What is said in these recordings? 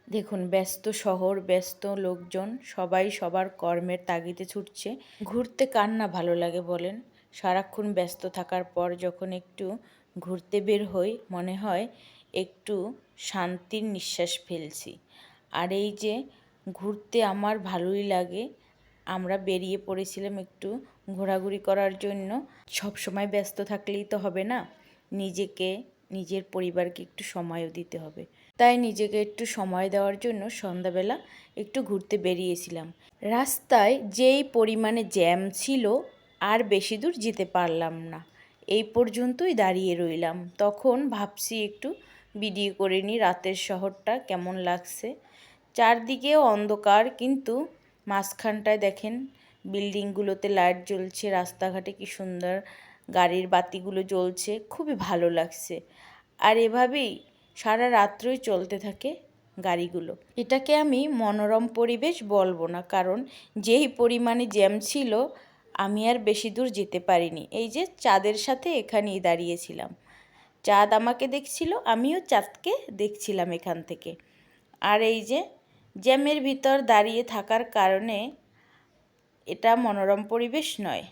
দেখুন, ব্যস্ত শহর, ব্যস্ত লোকজন সবাই সবার কর্মের তাগিদে ছুটছে। ঘুরতে কার না ভালো লাগে বলেন? সারাক্ষণ ব্যস্ত থাকার পর যখন একটু ঘুরতে বের হই, মনে হয় একটু শান্তির নিঃশ্বাস ফেলছি। আর এই যে ঘুরতে আমার ভালোই লাগে। আমরা বেরিয়ে পড়েছিলাম একটু ঘোরাঘুরি করার জন্য। সবসময় ব্যস্ত থাকলেই তো হবে না, নিজেকে, নিজের পরিবারকে একটু সময়ও দিতে হবে। তাই নিজেকে একটু সময় দেওয়ার জন্য সন্ধ্যাবেলা একটু ঘুরতে বেরিয়েছিলাম। রাস্তায় যেই পরিমাণে জ্যাম ছিল, আর বেশি দূর যেতে পারলাম না, এই পর্যন্তই দাঁড়িয়ে রইলাম। তখন ভাবছি একটু ভিডিও করে নিই রাতের শহরটা কেমন লাগছে। চারদিকেও অন্ধকার, কিন্তু মাঝখানটায় দেখেন বিল্ডিংগুলোতে লাইট জ্বলছে, রাস্তাঘাটে কি সুন্দর গাড়ির বাতিগুলো জ্বলছে, খুবই ভালো লাগছে। আর এভাবেই সারা রাত্রই চলতে থাকে গাড়িগুলো। এটাকে আমি মনোরম পরিবেশ বলবো না, কারণ যেই পরিমাণে জ্যাম ছিল আমি আর বেশি দূর যেতে পারিনি। এই যে চাঁদের সাথে এখানেই দাঁড়িয়েছিলাম, চাঁদ আমাকে দেখছিল, আমিও চাঁদকে দেখছিলাম এখান থেকে। আর এই যে জ্যামের ভিতর দাঁড়িয়ে থাকার কারণে এটা মনোরম পরিবেশ নয়।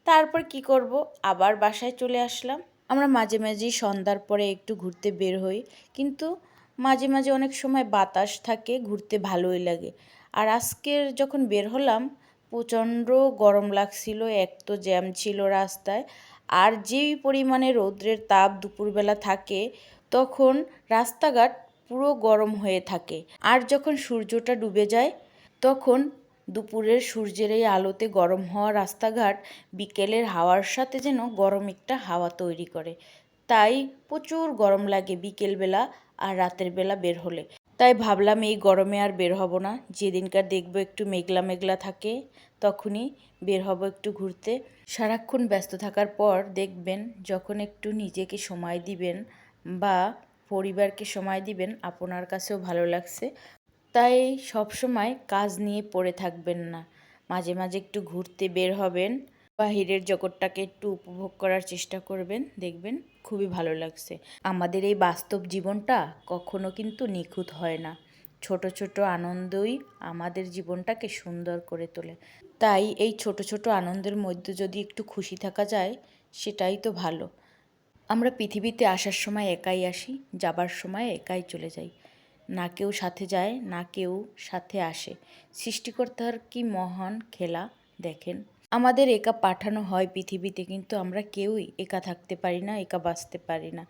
তারপর কি করব, আবার বাসায় চলে আসলাম। আমরা মাঝে মাঝেই সন্ধ্যার পরে একটু ঘুরতে বের হই, কিন্তু মাঝে মাঝে অনেক সময় বাতাস থাকে, ঘুরতে ভালোই লাগে। আর আজকের যখন বের হলাম, প্রচণ্ড গরম লাগছিল, এক তো জ্যাম ছিল রাস্তায়, আর যেই পরিমাণে রৌদ্রের তাপ দুপুরবেলা থাকে তখন রাস্তাঘাট পুরো গরম হয়ে থাকে। আর যখন সূর্যটা ডুবে যায় তখন দুপুরের সূর্যের এই আলোতে গরম হওয়া রাস্তাঘাট বিকেলের হাওয়ার সাথে যেন গরম একটা হাওয়া তৈরি করে। তাই প্রচুর গরম লাগে বিকেলবেলা আর রাতের বেলা বের হলে। তাই ভাবলাম এই গরমে আর বের হব না, যেদিনকার দেখবো একটু মেঘলা মেঘলা থাকে তখনই বের হব একটু ঘুরতে। সারাক্ষণ ব্যস্ত থাকার পর দেখবেন যখন একটু নিজেকে সময় দিবেন বা পরিবারকে সময় দিবেন, আপনার কাছেও ভালো লাগছে। তাই সব সময় কাজ নিয়ে পড়ে থাকবেন না, মাঝে মাঝে একটু ঘুরতে বের হবেন, বাহিরের জগৎটাকে একটু উপভোগ করার চেষ্টা করবেন, দেখবেন খুবই ভালো লাগছে। আমাদের এই বাস্তব জীবনটা কখনো কিন্তু নিখুঁত হয় না, ছোট ছোট আনন্দই আমাদের জীবনটাকে সুন্দর করে তোলে। তাই এই ছোট ছোট আনন্দের মধ্যে যদি একটু খুশি থাকা যায়, সেটাই তো ভালো। আমরা পৃথিবীতে আসার সময় একাই আসি, যাবার সময় একাই চলে যাই। না কেউ সাথে যায়, না কেউ সাথে আসে। সৃষ্টিকর্তার কি মহান খেলা দেখেন। আমাদের একা পাঠানো হয় পৃথিবীতে, কিন্তু আমরা কেউই একা থাকতে পারি না, একা বাঁচতে পারি না।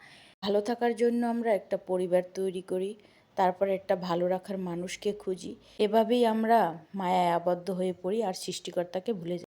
ভালো থাকার জন্য আমরা একটা পরিবার তৈরি করি, তারপর একটা ভালো রাখার মানুষকে খুঁজি। এভাবেই আমরা মায়ায় আবদ্ধ হয়ে পড়ি আর সৃষ্টিকর্তাকে ভুলে যাই।